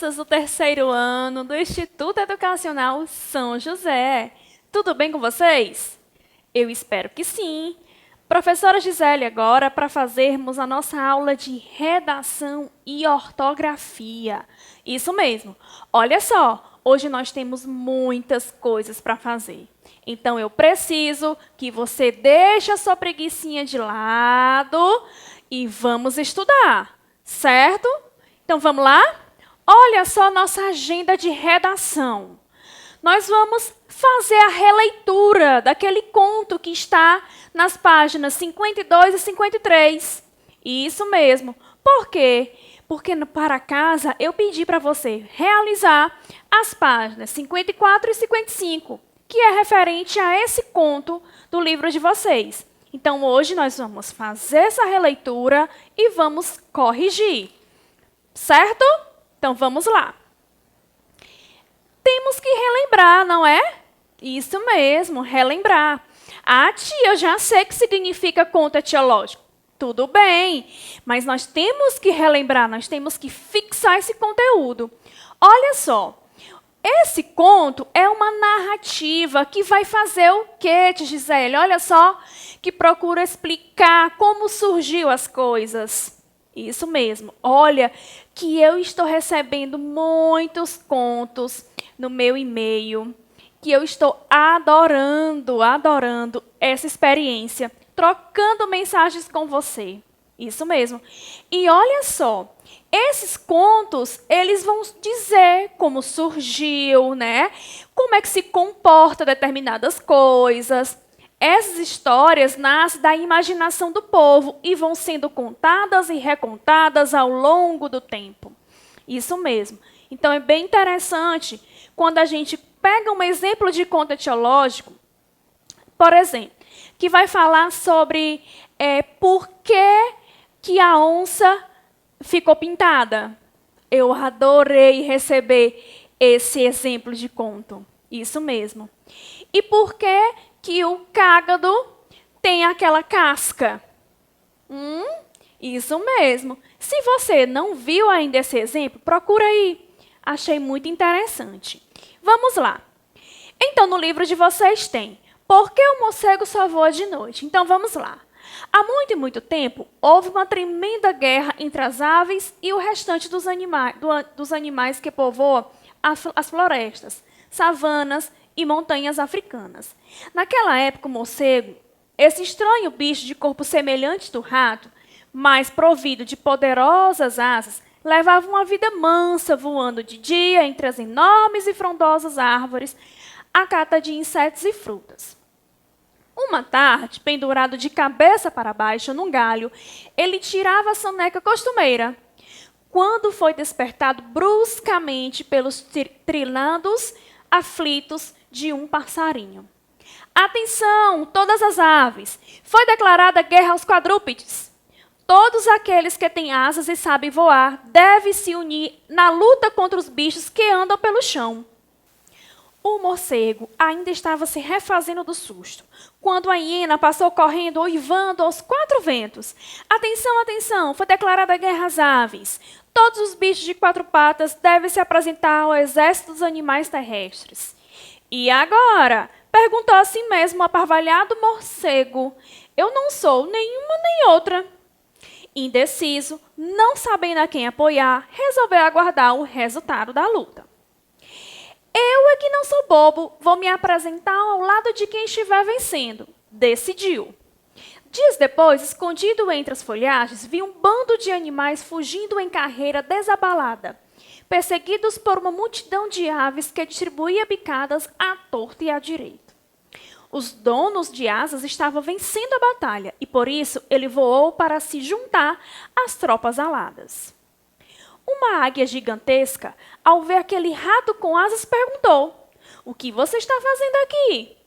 crianças do terceiro ano do Instituto Educacional São José. Tudo bem com vocês? Eu espero que sim. Professora Gisele, agora para fazermos a nossa aula de redação e ortografia. Isso mesmo. Olha só, hoje nós temos muitas coisas para fazer. Então eu preciso que você deixe a sua preguicinha de lado e vamos estudar, certo? Então vamos lá? Olha só a nossa agenda de redação. Nós vamos fazer a releitura daquele conto que está nas páginas 52 e 53. Isso mesmo. Por quê? Porque para casa eu pedi para você realizar as páginas 54 e 55, que é referente a esse conto do livro de vocês. Então hoje nós vamos fazer essa releitura e vamos corrigir. Certo? Então vamos lá. Temos que relembrar, não é? Isso mesmo, relembrar. Ah, tia, eu já sei o que significa conto etiológico. Tudo bem, mas nós temos que relembrar, nós temos que fixar esse conteúdo. Olha só, esse conto é uma narrativa que vai fazer o quê, tia Gisele? Olha só, que procura explicar como surgiu as coisas. Isso mesmo, olha que eu estou recebendo muitos contos no meu e-mail, que eu estou adorando essa experiência, trocando mensagens com você. Isso mesmo. E olha só, esses contos, eles vão dizer como surgiu, né? Como é que se comporta determinadas coisas. Essas histórias nascem da imaginação do povo e vão sendo contadas e recontadas ao longo do tempo. Isso mesmo. Então, é bem interessante quando a gente pega um exemplo de conto etiológico, por exemplo, que vai falar sobre por que a onça ficou pintada. Eu adorei receber esse exemplo de conto. Isso mesmo. E por que o cágado tem aquela casca? Isso mesmo. Se você não viu ainda esse exemplo, procura aí. Achei muito interessante. Vamos lá. Então, no livro de vocês tem Por que o morcego só voa de noite? Então, vamos lá. Há muito e muito tempo, houve uma tremenda guerra entre as aves e o restante dos animais que povoam as florestas, savanas e montanhas africanas. Naquela época, o morcego, esse estranho bicho de corpo semelhante do rato, mas provido de poderosas asas, levava uma vida mansa, voando de dia entre as enormes e frondosas árvores, à cata de insetos e frutas. Uma tarde, pendurado de cabeça para baixo num galho, ele tirava a soneca costumeira, quando foi despertado bruscamente pelos trilados aflitos de um passarinho. Atenção, todas as aves! Foi declarada guerra aos quadrúpedes. Todos aqueles que têm asas e sabem voar devem se unir na luta contra os bichos que andam pelo chão. O morcego ainda estava se refazendo do susto, quando a hiena passou correndo, uivando aos quatro ventos. Atenção, atenção, foi declarada guerra às aves. Todos os bichos de quatro patas devem se apresentar ao exército dos animais terrestres. E agora? Perguntou a si mesmo o aparvalhado morcego. Eu não sou nenhuma nem outra. Indeciso, não sabendo a quem apoiar, resolveu aguardar o resultado da luta. Eu é que não sou bobo, vou me apresentar ao lado de quem estiver vencendo, decidiu. Dias depois, escondido entre as folhagens, viu um bando de animais fugindo em carreira desabalada, perseguidos por uma multidão de aves que distribuía bicadas à torta e à direita. Os donos de asas estavam vencendo a batalha e, por isso, ele voou para se juntar às tropas aladas. Uma águia gigantesca, ao ver aquele rato com asas, perguntou: "O que você está fazendo aqui?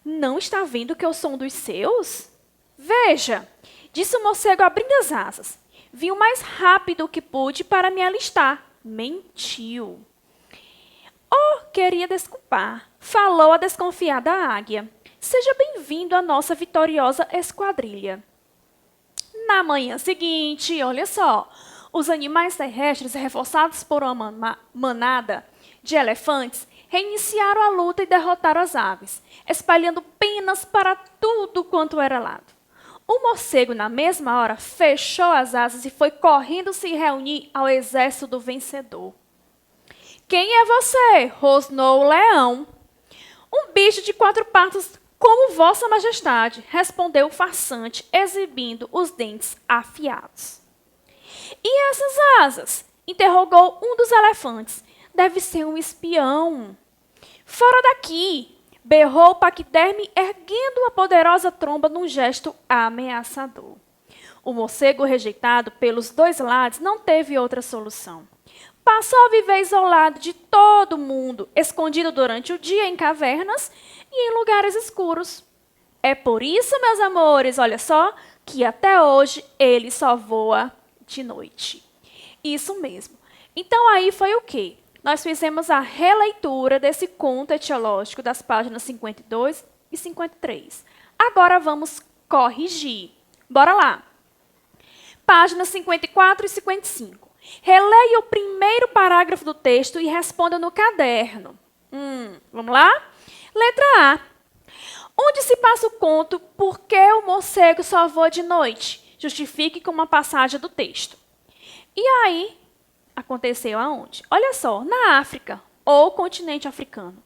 Não está vendo que eu sou um dos seus?" "Veja", disse o morcego abrindo as asas. "Vim o mais rápido que pude para me alistar." Mentiu. "Oh, queria desculpar", falou a desconfiada águia. "Seja bem-vindo à nossa vitoriosa esquadrilha." Na manhã seguinte, olha só, Os animais terrestres, reforçados por uma manada de elefantes, reiniciaram a luta e derrotaram as aves, espalhando penas para tudo quanto era lado. O morcego, na mesma hora, fechou as asas e foi correndo se reunir ao exército do vencedor. Quem é você? Rosnou o leão. Um bicho de 4 patas, como Vossa Majestade, respondeu o farsante, exibindo os dentes afiados. E essas asas? Interrogou um dos elefantes. Deve ser um espião. Fora daqui! Berrou Paquiderme, erguendo a poderosa tromba num gesto ameaçador. O morcego, rejeitado pelos 2 lados, não teve outra solução. Passou a viver isolado de todo mundo, escondido durante o dia em cavernas e em lugares escuros. É por isso, meus amores, olha só, que até hoje ele só voa de noite. Isso mesmo. Então aí foi o quê? Nós fizemos a releitura desse conto etiológico das páginas 52 e 53. Agora vamos corrigir. Bora lá. Páginas 54 e 55. Releia o primeiro parágrafo do texto e responda no caderno. Vamos lá? Letra A. Onde se passa o conto Por que o morcego só voa de noite? Justifique com uma passagem do texto. E aí, aconteceu aonde? Olha só, na África, ou continente africano.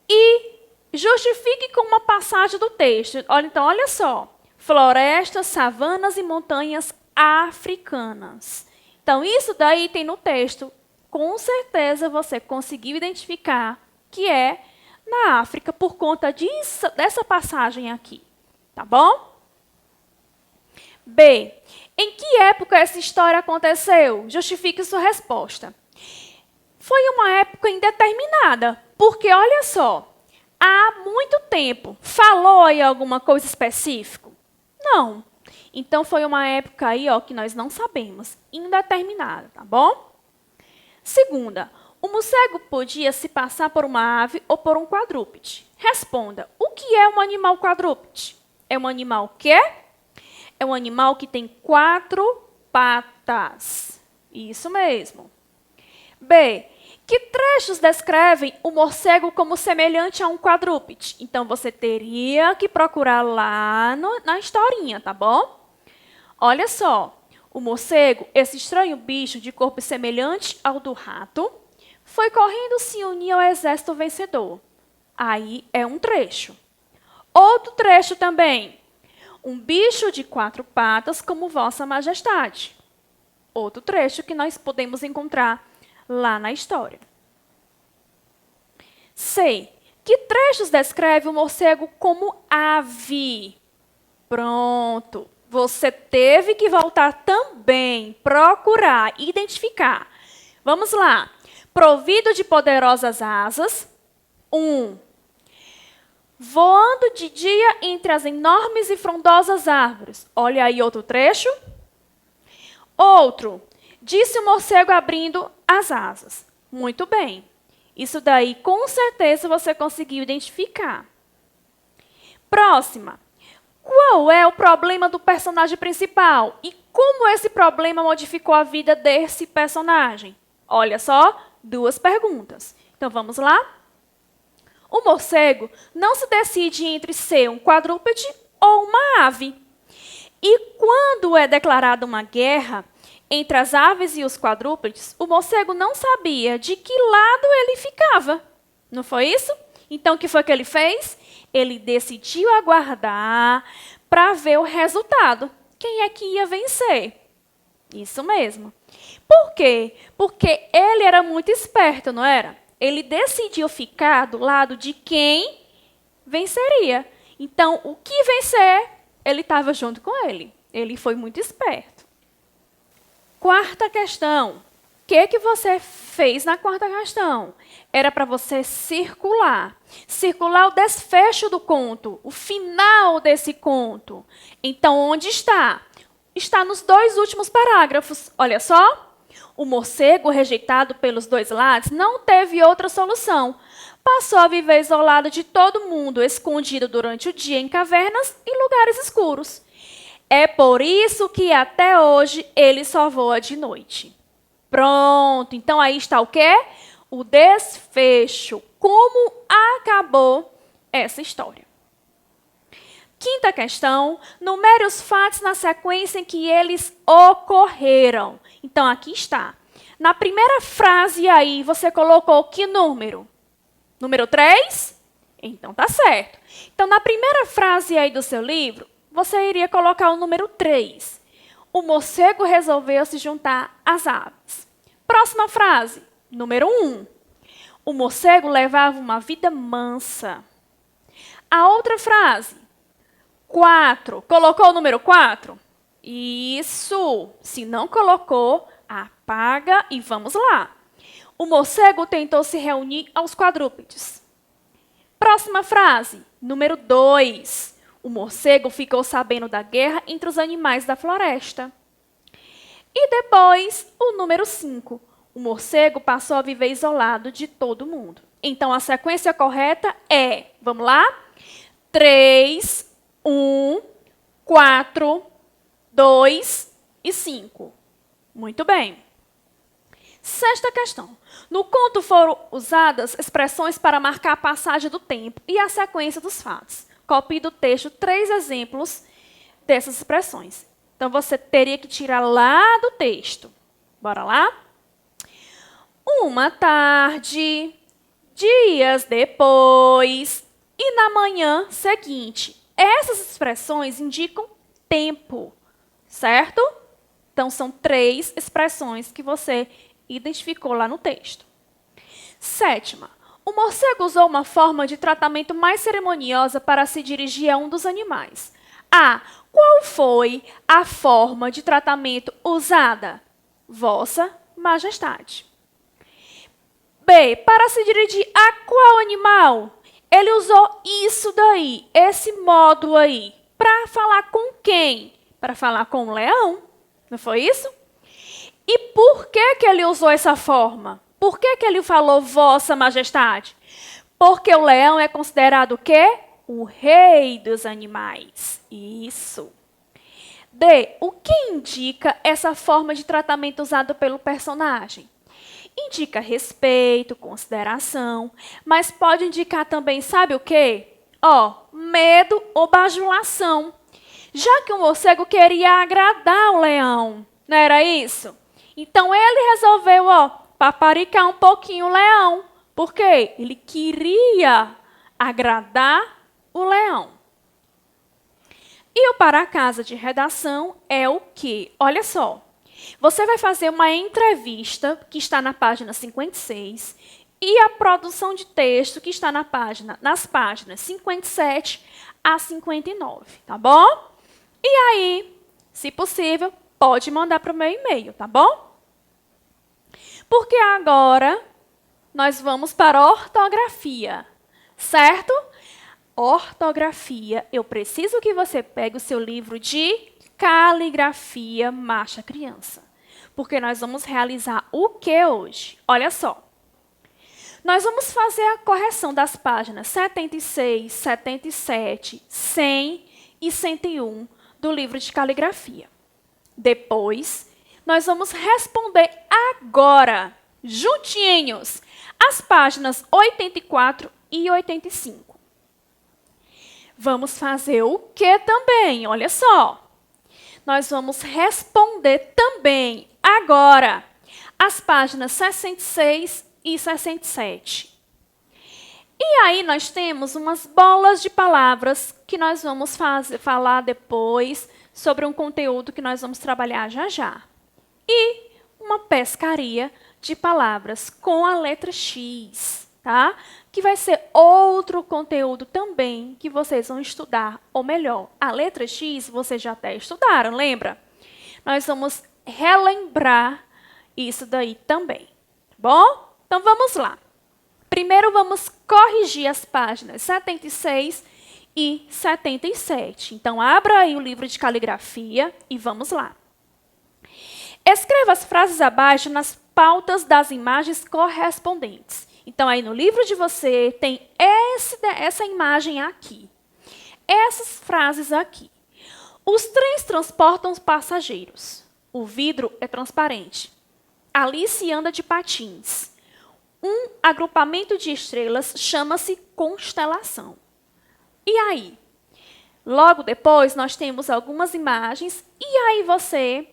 E justifique com uma passagem do texto. Então, olha só. Florestas, savanas e montanhas africanas. Então, isso daí tem no texto. Com certeza você conseguiu identificar que é na África por conta dessa passagem aqui. Tá bom? B. Em que época essa história aconteceu? Justifique sua resposta. Foi uma época indeterminada, porque, olha só, há muito tempo. Falou aí alguma coisa específica? Não. Então, foi uma época aí, ó, que nós não sabemos, indeterminada, tá bom? Segunda, o morcego podia se passar por uma ave ou por um quadrúpede. Responda, o que é um animal quadrúpede? É um animal o quê? É um animal que tem 4 patas. Isso mesmo. B. Que trechos descrevem o morcego como semelhante a um quadrúpede? Então, você teria que procurar lá na historinha, tá bom? Olha só. O morcego, esse estranho bicho de corpo semelhante ao do rato, foi correndo se unir ao exército vencedor. Aí é um trecho. Outro trecho também. Um bicho de 4 patas como Vossa Majestade. Outro trecho que nós podemos encontrar lá na história. C. Que trechos descreve o morcego como ave? Pronto. Você teve que voltar também, procurar, identificar. Vamos lá. Provido de poderosas asas. 1. Voando de dia entre as enormes e frondosas árvores. Olha aí outro trecho. Outro. Disse o morcego abrindo as asas. Muito bem. Isso daí, com certeza, você conseguiu identificar. Próxima. Qual é o problema do personagem principal? E como esse problema modificou a vida desse personagem? Olha só, 2 perguntas. Então, vamos lá? O morcego não se decide entre ser um quadrúpede ou uma ave. E quando é declarada uma guerra entre as aves e os quadrúpedes, o morcego não sabia de que lado ele ficava. Não foi isso? Então, o que foi que ele fez? Ele decidiu aguardar para ver o resultado. Quem é que ia vencer? Isso mesmo. Por quê? Porque ele era muito esperto, não era? Ele decidiu ficar do lado de quem venceria. Então, o que vencer, ele estava junto com ele. Ele foi muito esperto. Quarta questão. O que você fez na quarta questão? Era para você circular. Circular o desfecho do conto, o final desse conto. Então, onde está? Está nos 2 últimos parágrafos. Olha só. O morcego, rejeitado pelos 2 lados, não teve outra solução. Passou a viver isolado de todo mundo, escondido durante o dia em cavernas e lugares escuros. É por isso que até hoje ele só voa de noite. Pronto, então aí está o quê? O desfecho. Como acabou essa história. Quinta questão, numere os fatos na sequência em que eles ocorreram. Então, aqui está. Na primeira frase aí, você colocou que número? Número 3? Então, tá certo. Então, na primeira frase aí do seu livro, você iria colocar o número 3. O morcego resolveu se juntar às aves. Próxima frase, número 1. O morcego levava uma vida mansa. A outra frase, 4. Colocou o número 4? Isso. Se não colocou, apaga e vamos lá. O morcego tentou se reunir aos quadrúpedes. Próxima frase, número 2. O morcego ficou sabendo da guerra entre os animais da floresta. E depois, o número 5. O morcego passou a viver isolado de todo mundo. Então, a sequência correta é, vamos lá? 3, 1, 4, 2 e 5. Muito bem. Sexta questão. No conto foram usadas expressões para marcar a passagem do tempo e a sequência dos fatos. Copie do texto 3 exemplos dessas expressões. Então, você teria que tirar lá do texto. Bora lá? Uma tarde, dias depois e na manhã seguinte. Essas expressões indicam tempo, certo? Então, são 3 expressões que você identificou lá no texto. Sétima. O morcego usou uma forma de tratamento mais cerimoniosa para se dirigir a um dos animais. A. Qual foi a forma de tratamento usada? Vossa Majestade. B. Para se dirigir a qual animal? Ele usou isso daí, esse modo aí. Para falar com quem? Para falar com o leão. Não foi isso? E por que ele usou essa forma? Por que ele falou Vossa Majestade? Porque o leão é considerado o quê? O rei dos animais. Isso. D. O que indica essa forma de tratamento usada pelo personagem? Indica respeito, consideração, mas pode indicar também, sabe o quê? Medo ou bajulação. Já que o morcego queria agradar o leão, não era isso? Então ele resolveu, paparicar um pouquinho o leão. Por quê? Ele queria agradar o leão. E o para casa de redação é o quê? Olha só. Você vai fazer uma entrevista, que está na página 56, e a produção de texto, que está nas páginas 57 a 59, tá bom? E aí, se possível, pode mandar para o meu e-mail, tá bom? Porque agora nós vamos para a ortografia, certo? Ortografia, eu preciso que você pegue o seu livro de caligrafia Marcha Criança. Porque nós vamos realizar o que hoje? Olha só. Nós vamos fazer a correção das páginas 76, 77, 100 e 101 do livro de caligrafia. Depois, nós vamos responder agora, juntinhos, as páginas 84 e 85. Vamos fazer o que também? Olha só. Nós vamos responder também, agora, as páginas 66 e 67. E aí nós temos umas bolas de palavras que nós vamos falar depois sobre um conteúdo que nós vamos trabalhar já já. E uma pescaria de palavras com a letra X, tá? Que vai ser outro conteúdo também que vocês vão estudar, ou melhor, a letra X vocês já até estudaram, lembra? Nós vamos relembrar isso daí também, tá bom? Então vamos lá. Primeiro vamos corrigir as páginas 76 e 77. Então abra aí o livro de caligrafia e vamos lá. Escreva as frases abaixo nas pautas das imagens correspondentes. Então, aí no livro de você tem essa imagem aqui. Essas frases aqui. Os trens transportam os passageiros. O vidro é transparente. Alice anda de patins. Um agrupamento de estrelas chama-se constelação. E aí? Logo depois, nós temos algumas imagens. E aí você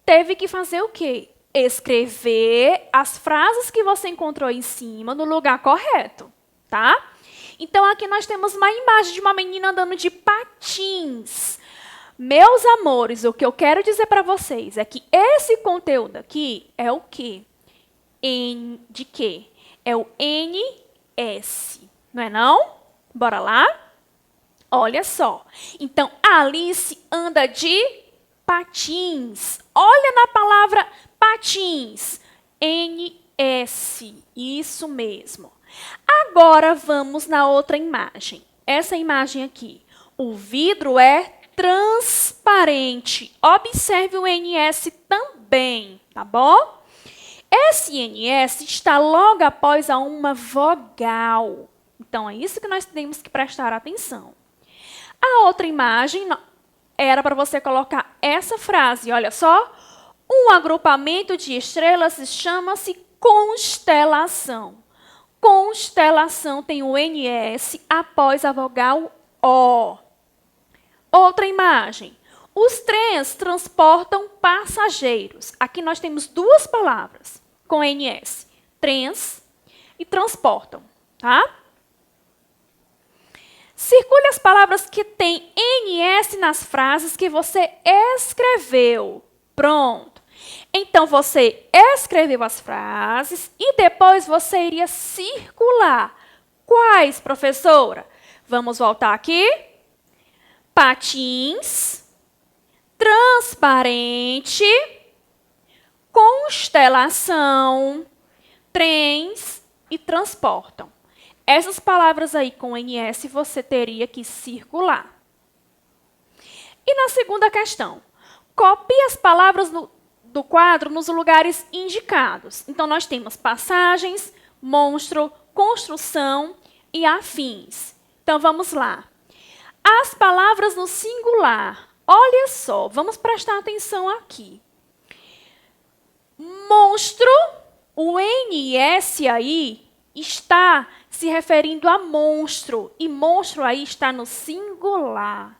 teve que fazer o quê? Escrever as frases que você encontrou em cima no lugar correto, tá? Então, aqui nós temos uma imagem de uma menina andando de patins. Meus amores, o que eu quero dizer para vocês é que esse conteúdo aqui é o quê? De quê? É o NS, não é não? Bora lá? Olha só. Então, Alice anda de patins. Olha na palavra patins. NS. Isso mesmo. Agora, vamos na outra imagem. Essa imagem aqui. O vidro é transparente. Observe o NS também, tá bom? Esse NS está logo após uma vogal. Então, é isso que nós temos que prestar atenção. A outra imagem era para você colocar essa frase. Olha só. Um agrupamento de estrelas chama-se constelação. Constelação tem o NS após a vogal O. Outra imagem. Os trens transportam passageiros. Aqui nós temos duas palavras com NS. Trens e transportam, tá? Circule as palavras que têm NS nas frases que você escreveu. Pronto. Então, você escreveu as frases e depois você iria circular. Quais, professora? Vamos voltar aqui. Patins, transparente, constelação, trens e transportam. Essas palavras aí com NS você teria que circular. E na segunda questão, copie as palavras do quadro nos lugares indicados. Então, nós temos passagens, monstro, construção e afins. Então, vamos lá. As palavras no singular. Olha só, vamos prestar atenção aqui. Monstro, o NS aí está se referindo a monstro. E monstro aí está no singular.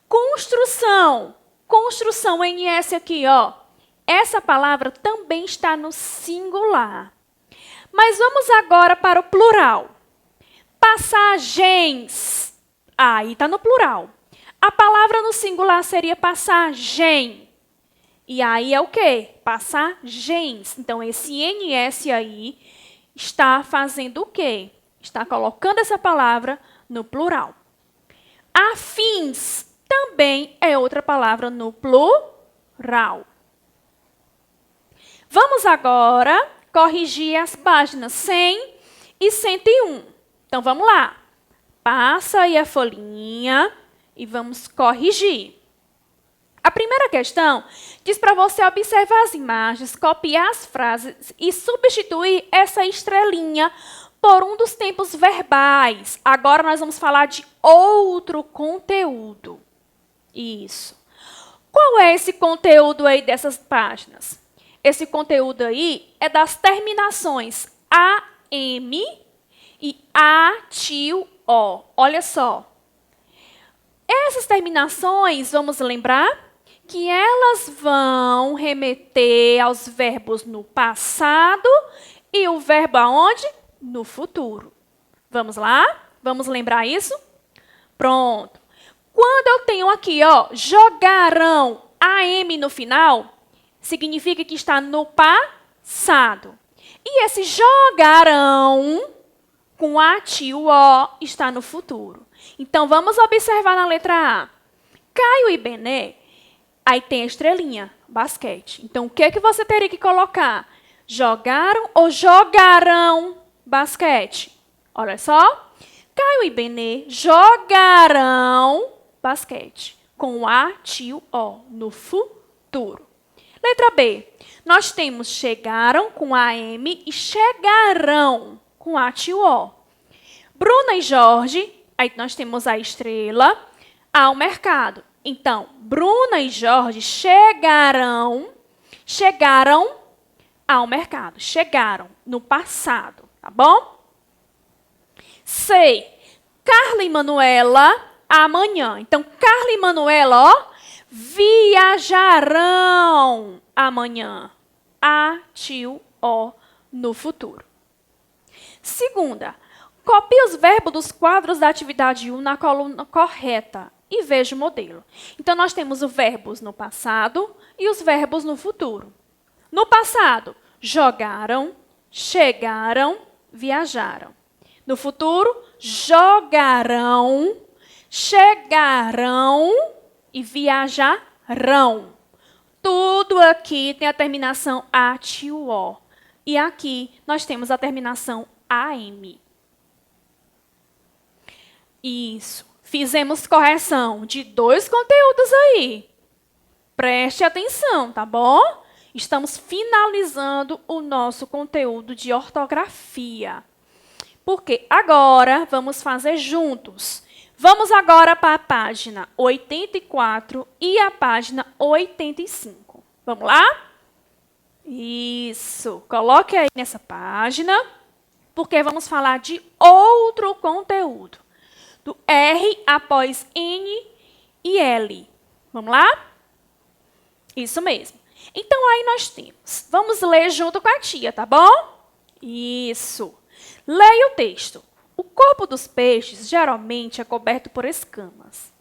Construção. Construção, NS aqui, ó. Essa palavra também está no singular. Mas vamos agora para o plural. Passagens. Aí está no plural. A palavra no singular seria passagem. E aí é o quê? Passagens. Então, esse NS aí está fazendo o quê? Está colocando essa palavra no plural. Afins também é outra palavra no plural. Vamos agora corrigir as páginas 100 e 101. Então, vamos lá. Passa aí a folhinha e vamos corrigir. A primeira questão diz para você observar as imagens, copiar as frases e substituir essa estrelinha por um dos tempos verbais. Agora nós vamos falar de outro conteúdo. Isso. Qual é esse conteúdo aí dessas páginas? Esse conteúdo aí é das terminações AM e ATIO. Olha só. Essas terminações, vamos lembrar que elas vão remeter aos verbos no passado e o verbo aonde? No futuro. Vamos lá? Vamos lembrar isso? Pronto. Quando eu tenho aqui, ó, jogarão, AM no final, significa que está no passado. E esse jogarão, com ATIO, está no futuro. Então, vamos observar na letra A. Caio e Benê, aí tem a estrelinha, basquete. Então, o que é que você teria que colocar? Jogaram ou jogarão basquete? Olha só. Caio e Benê jogarão basquete. Com ATIO no futuro. Letra B. Nós temos chegaram com AM e chegarão com ATIO. Bruna e Jorge, aí nós temos a estrela, ao mercado. Então, Bruna e Jorge chegaram ao mercado. Chegaram no passado, tá bom? C. Carla e Manuela amanhã. Então, Carla e Manuela, ó, viajarão amanhã. A, tio, O, no futuro. Segunda, copie os verbos dos quadros da atividade 1 na coluna correta e veja o modelo. Então, nós temos os verbos no passado e os verbos no futuro. No passado, jogaram, chegaram, viajaram. No futuro, jogarão, chegarão e viajarão. Tudo aqui tem a terminação A, tio, O. E aqui nós temos a terminação AM. Isso. Fizemos correção de 2 conteúdos aí. Preste atenção, tá bom? Estamos finalizando o nosso conteúdo de ortografia. Porque agora vamos fazer juntos. Vamos agora para a página 84 e a página 85. Vamos lá? Isso. Coloque aí nessa página, porque vamos falar de outro conteúdo. Do R após N e L. Vamos lá? Isso mesmo. Então, aí nós temos. Vamos ler junto com a tia, tá bom? Isso. Leia o texto. O corpo dos peixes geralmente é coberto por escamas.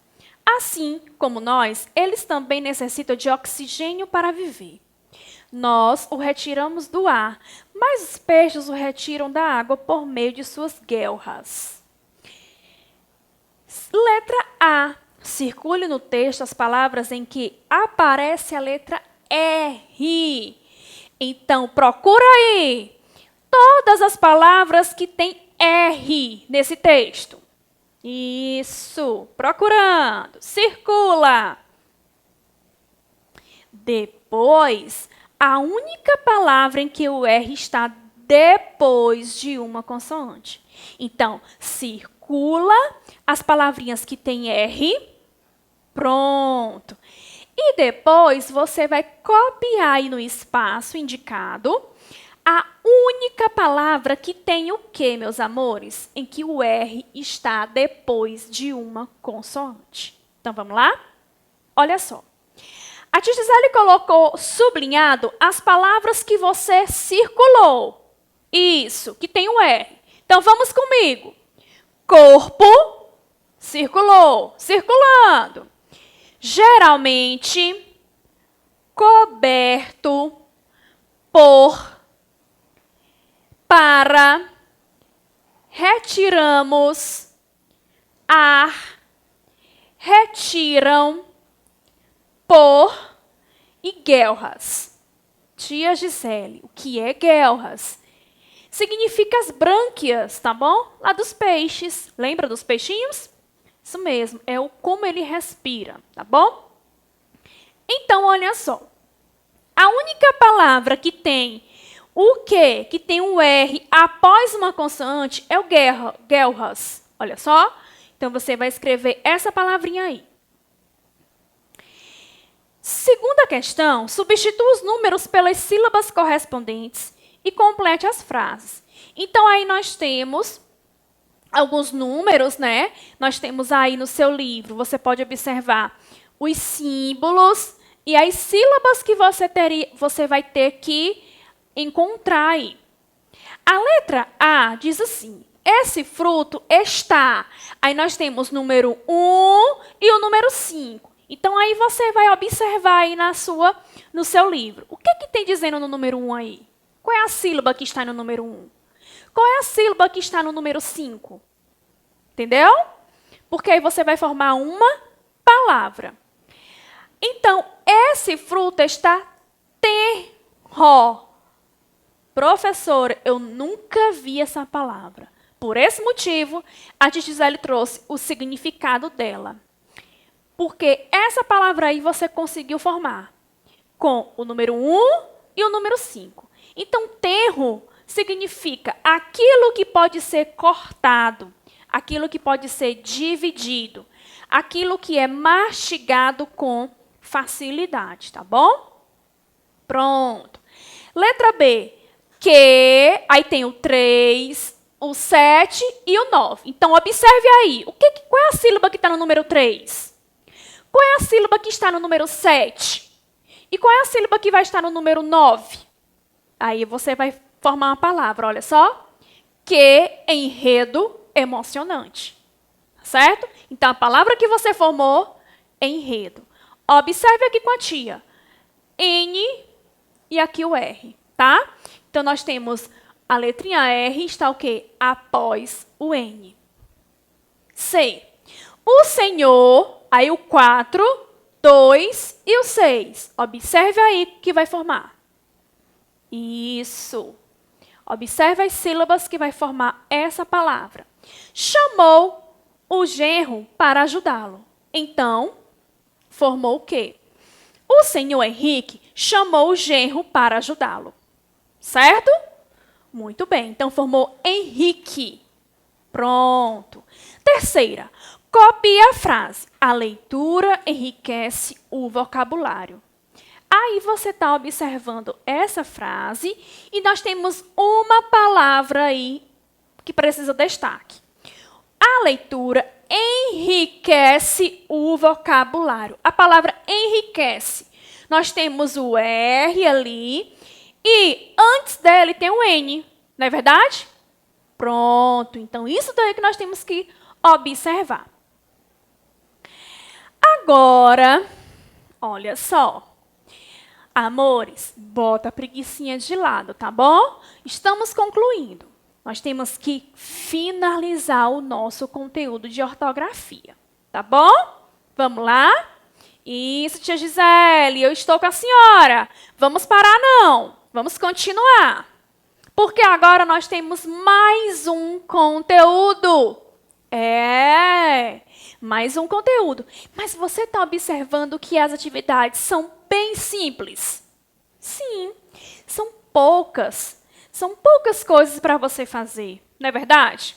Assim como nós, eles também necessitam de oxigênio para viver. Nós o retiramos do ar, mas os peixes o retiram da água por meio de suas guelras. Letra A. Circule no texto as palavras em que aparece a letra R. Então, procura aí todas as palavras que têm R nesse texto. Isso, procurando. Circula. Depois, a única palavra em que o R está depois de uma consoante. Então, circula as palavrinhas que têm R. Pronto. E depois, você vai copiar aí no espaço indicado a única palavra que tem o quê, meus amores? Em que o R está depois de uma consoante. Então, vamos lá? Olha só. A tia Gisele colocou sublinhado as palavras que você circulou. Isso, que tem o R. Então, vamos comigo. Corpo, circulou, circulando. Geralmente, coberto por, para, retiramos, ar, retiram, por e guelras. Tia Gisele, o que é guelras? Significa as brânquias, tá bom? Lá dos peixes. Lembra dos peixinhos? Isso mesmo, é o como ele respira, tá bom? Então, olha só. A única palavra que tem o quê? Que tem um R após uma consoante é o guelras. Olha só. Então, você vai escrever essa palavrinha aí. Segunda questão, substitua os números pelas sílabas correspondentes e complete as frases. Então, aí nós temos alguns números, né? Nós temos aí no seu livro, você pode observar os símbolos e as sílabas que você vai ter que encontrar aí. A letra A diz assim, esse fruto está. Aí nós temos o número 1 e o número 5. Então, aí você vai observar aí no seu livro. O que tem dizendo no número 1 aí? Qual é a sílaba que está no número 1? Qual é a sílaba que está no número 5? Entendeu? Porque aí você vai formar uma palavra. Então, esse fruto está tenro. Professora, eu nunca vi essa palavra. Por esse motivo, a tia Gisele trouxe o significado dela. Porque essa palavra aí você conseguiu formar com o número 1 e o número 5. Então, tenro significa aquilo que pode ser cortado, aquilo que pode ser dividido, aquilo que é mastigado com facilidade, tá bom? Pronto. Letra B, que, aí tem o 3, o 7 e o 9. Então, observe aí, qual é a sílaba que está no número 3? Qual é a sílaba que está no número 7? E qual é a sílaba que vai estar no número 9? Aí você vai formar uma palavra, olha só. Que enredo emocionante. Certo? Então, a palavra que você formou é enredo. Observe aqui com a tia. N e aqui o R, tá? Então, nós temos a letrinha R, está o quê? Após o N. C. O Senhor, aí o 4, 2 e o 6. Observe aí o que vai formar. Isso. Observe as sílabas que vai formar essa palavra. Chamou o genro para ajudá-lo. Então, formou o quê? O senhor Henrique chamou o genro para ajudá-lo. Certo? Muito bem. Então, formou Henrique. Pronto. Terceira. Copie a frase. A leitura enriquece o vocabulário. Aí você está observando essa frase e nós temos uma palavra aí que precisa destaque. A leitura enriquece o vocabulário. A palavra enriquece. Nós temos o R ali e antes dele tem o N, não é verdade? Pronto, então isso daí que nós temos que observar. Agora, olha só. Amores, bota a preguicinha de lado, tá bom? Estamos concluindo. Nós temos que finalizar o nosso conteúdo de ortografia, tá bom? Vamos lá? Isso, tia Gisele, eu estou com a senhora. Vamos parar não, vamos continuar. Porque agora nós temos mais um conteúdo. Mais um conteúdo. Mas você está observando que as atividades são bem simples? Sim, são poucas. São poucas coisas para você fazer, não é verdade?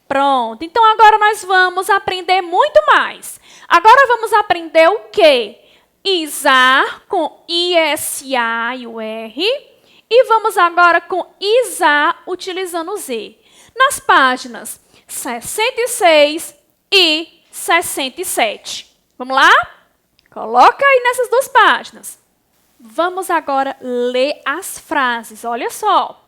Pronto, então agora nós vamos aprender muito mais. Agora vamos aprender o quê? Isar com ISA e o R. E vamos agora com isar utilizando o Z. Nas páginas 66 e 67. Vamos lá? Coloca aí nessas duas páginas. Vamos agora ler as frases. Olha só.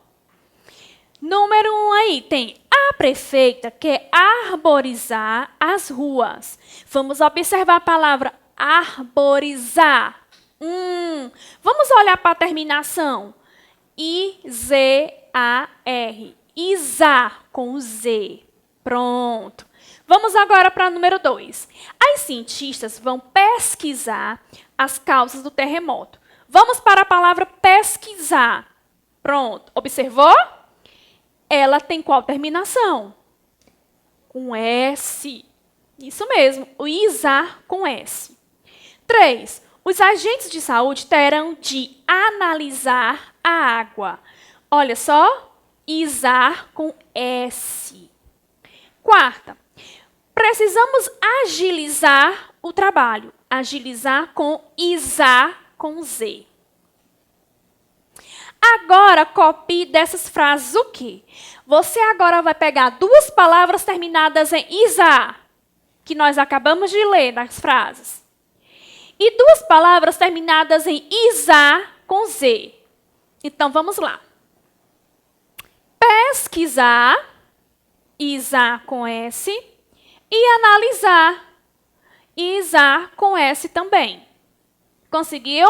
Número 1 aí tem: a prefeita quer arborizar as ruas. Vamos observar a palavra arborizar. Vamos olhar para a terminação. I-Z-A-R. Izar com o Z. Pronto. Vamos agora para o número 2. As cientistas vão pesquisar as causas do terremoto. Vamos para a palavra pesquisar. Pronto. Observou? Ela tem qual terminação? Com S. Isso mesmo. O izar com S. 3. Os agentes de saúde terão de analisar a água. Olha só. Izar com S. 4. Precisamos agilizar o trabalho. Agilizar com izar com Z. Agora, copie dessas frases o quê? Você agora vai pegar duas palavras terminadas em izar, que nós acabamos de ler nas frases, e duas palavras terminadas em izar com Z. Então, vamos lá. Pesquisar, izar com S, e analisar, izar com S também. Conseguiu?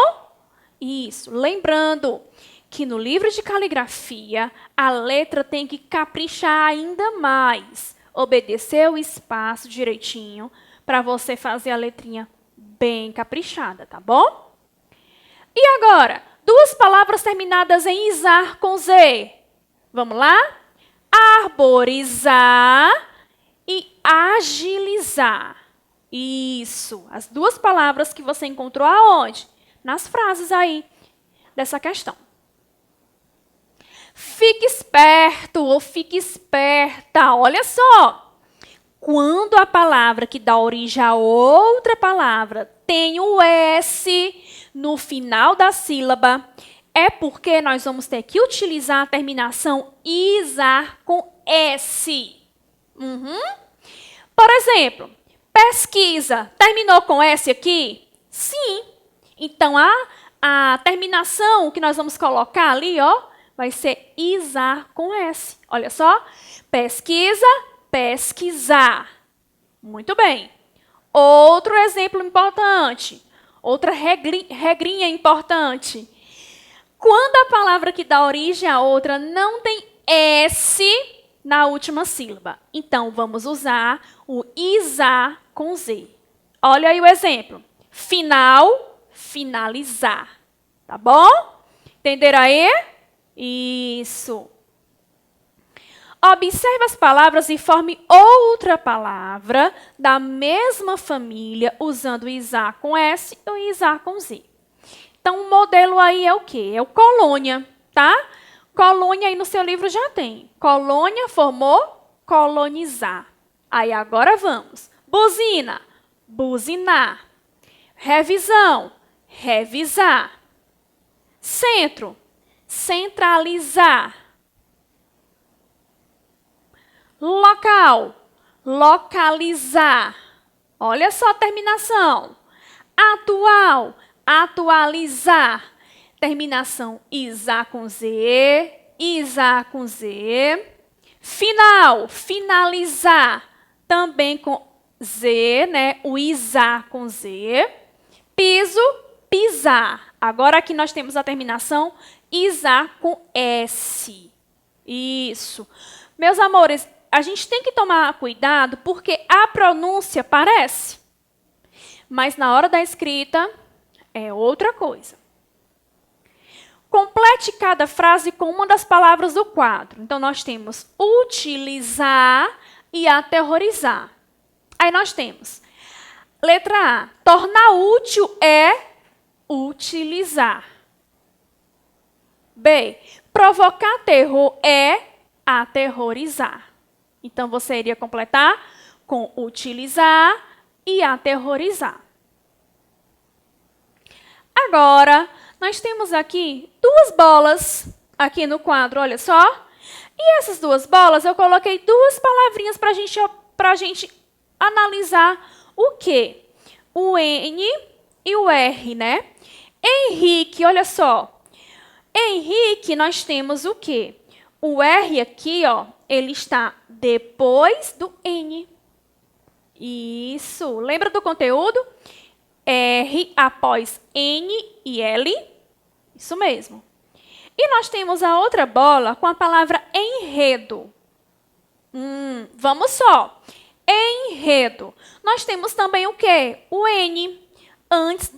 Isso. Lembrando que no livro de caligrafia, a letra tem que caprichar ainda mais. Obedecer o espaço direitinho para você fazer a letrinha bem caprichada, tá bom? E agora, duas palavras terminadas em izar com Z. Vamos lá? Arborizar e agilizar. Isso. As duas palavras que você encontrou aonde? Nas frases aí dessa questão. Fique esperto ou fique esperta. Olha só. Quando a palavra que dá origem a outra palavra tem o S no final da sílaba, é porque nós vamos ter que utilizar a terminação isar com S. Por exemplo, pesquisa. Terminou com S aqui? Sim. Então, a terminação que nós vamos colocar ali, ó, vai ser isar com S. Olha só. Pesquisa, pesquisar. Muito bem. Outro exemplo importante. Outra regrinha importante. Quando a palavra que dá origem a outra não tem S na última sílaba. Então, vamos usar o isar com Z. Olha aí o exemplo. Final, finalizar. Tá bom? Entenderam aí? Isso. Observe as palavras e forme outra palavra da mesma família, usando o isar com S e o isar com Z. Então, o modelo aí é o quê? É o colônia, tá? Colônia aí no seu livro já tem. Colônia formou colonizar. Aí agora vamos. Buzina, buzinar. Revisão, revisar. Centro, centralizar. Local, localizar. Olha só a terminação. Atual, atualizar. Terminação isar com Z, isar com Z. Final, finalizar. Também com Z, né? O isar com Z. Piso, pisar. Agora aqui nós temos a terminação isar com S. Isso. Meus amores, a gente tem que tomar cuidado porque a pronúncia parece, mas na hora da escrita é outra coisa. Complete cada frase com uma das palavras do quadro. Então, nós temos utilizar e aterrorizar. Aí nós temos, letra A, tornar útil é utilizar. B, provocar terror é aterrorizar. Então, você iria completar com utilizar e aterrorizar. Agora, nós temos aqui duas bolas aqui no quadro, olha só. E essas duas bolas, eu coloquei duas palavrinhas para a gente analisar o quê? O N e o R, né? Henrique, olha só. Henrique, nós temos o quê? O R aqui, ó, ele está depois do N. Isso. Lembra do conteúdo? R após N e L. Isso mesmo. E nós temos a outra bola com a palavra enredo. Vamos só. Enredo. Nós temos também o quê? O N antes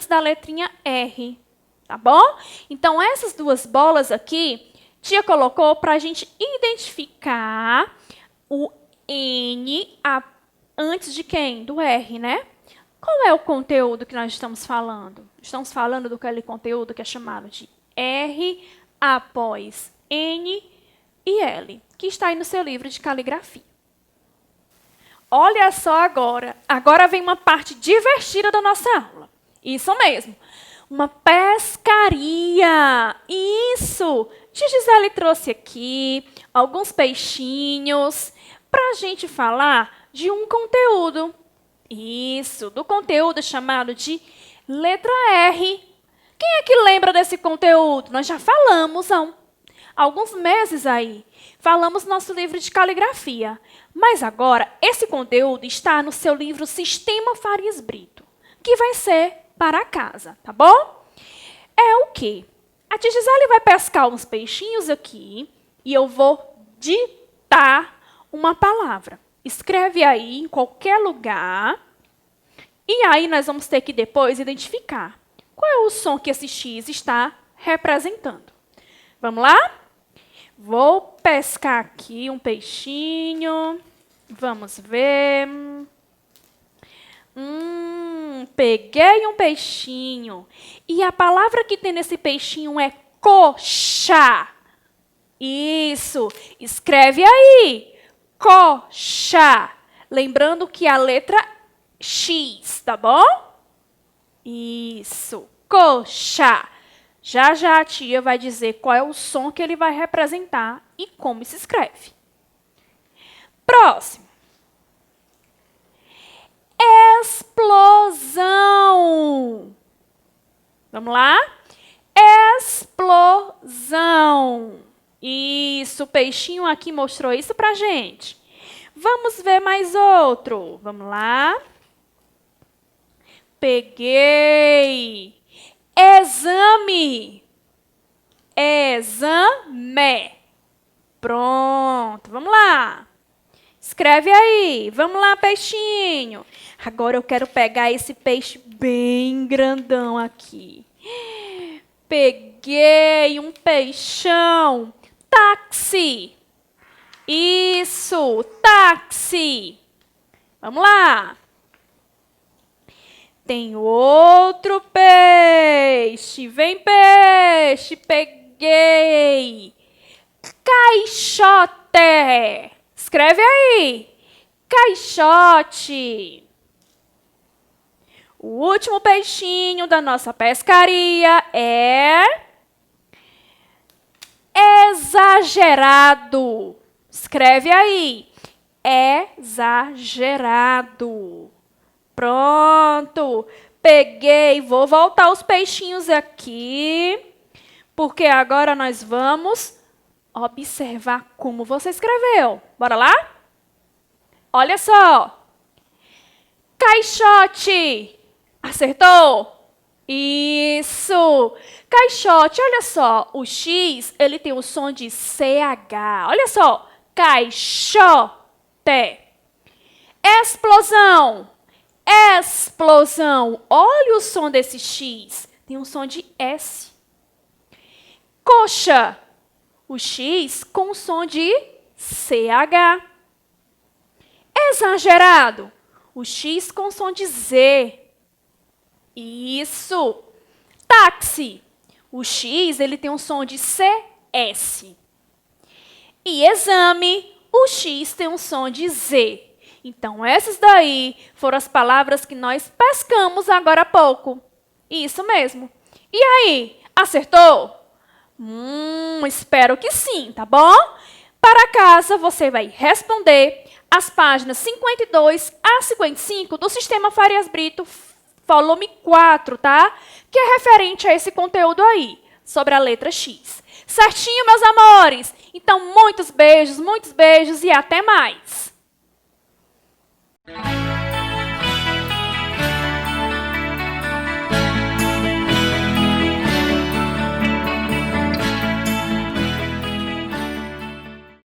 da letrinha R. Tá bom? Então, essas duas bolas aqui, tia colocou para a gente identificar o N antes de quem? Do R, né? Qual é o conteúdo que nós estamos falando? Estamos falando do aquele conteúdo que é chamado de R após N e L, que está aí no seu livro de caligrafia. Olha só agora. Agora vem uma parte divertida da nossa aula. Isso mesmo. Uma pescaria. Isso! Tia Gisele trouxe aqui alguns peixinhos para a gente falar de um conteúdo. Isso, do conteúdo chamado de letra R. Quem é que lembra desse conteúdo? Nós já falamos há alguns meses aí. Falamos no nosso livro de caligrafia. Mas agora, esse conteúdo está no seu livro Sistema Farias Brito, que vai ser para casa, tá bom? É o quê? A tia Gisele vai pescar uns peixinhos aqui e eu vou ditar uma palavra. Escreve aí em qualquer lugar e aí nós vamos ter que depois identificar qual é o som que esse X está representando. Vamos lá? Vou pescar aqui um peixinho. Vamos ver. Peguei um peixinho. E a palavra que tem nesse peixinho é coxa. Isso. Escreve aí. Coxa. Lembrando que a letra X, tá bom? Isso. Coxa. Já já a tia vai dizer qual é o som que ele vai representar e como se escreve. Próximo. Explosão. Vamos lá? Explosão. Isso, o peixinho aqui mostrou isso pra gente. Vamos ver mais outro. Vamos lá. Peguei. Exame. Exame. Pronto, vamos lá. Escreve aí. Vamos lá, peixinho. Agora eu quero pegar esse peixe bem grandão aqui. Peguei um peixão. Táxi. Isso, táxi. Vamos lá. Tem outro peixe. Vem, peixe. Peguei. Caixote. Escreve aí. Caixote. O último peixinho da nossa pescaria é exagerado. Escreve aí. Exagerado. Pronto. Peguei. Vou voltar os peixinhos aqui, porque agora nós vamos observar como você escreveu. Bora lá? Olha só. Caixote. Acertou? Isso. Caixote, olha só. O X, ele tem o som de CH. Olha só. Caixote. Explosão. Explosão. Olha o som desse X. Tem um som de S. Coxa. O X com som de CH. Exagerado. O X com som de Z. Isso. Táxi. O X ele tem um som de CS. E exame. O X tem um som de Z. Então, essas daí foram as palavras que nós pescamos agora há pouco. Isso mesmo. E aí, acertou? Espero que sim, tá bom? Para casa, você vai responder as páginas 52 a 55 do Sistema Farias Brito, volume 4, tá? Que é referente a esse conteúdo aí, sobre a letra X. Certinho, meus amores? Então, muitos beijos e até mais!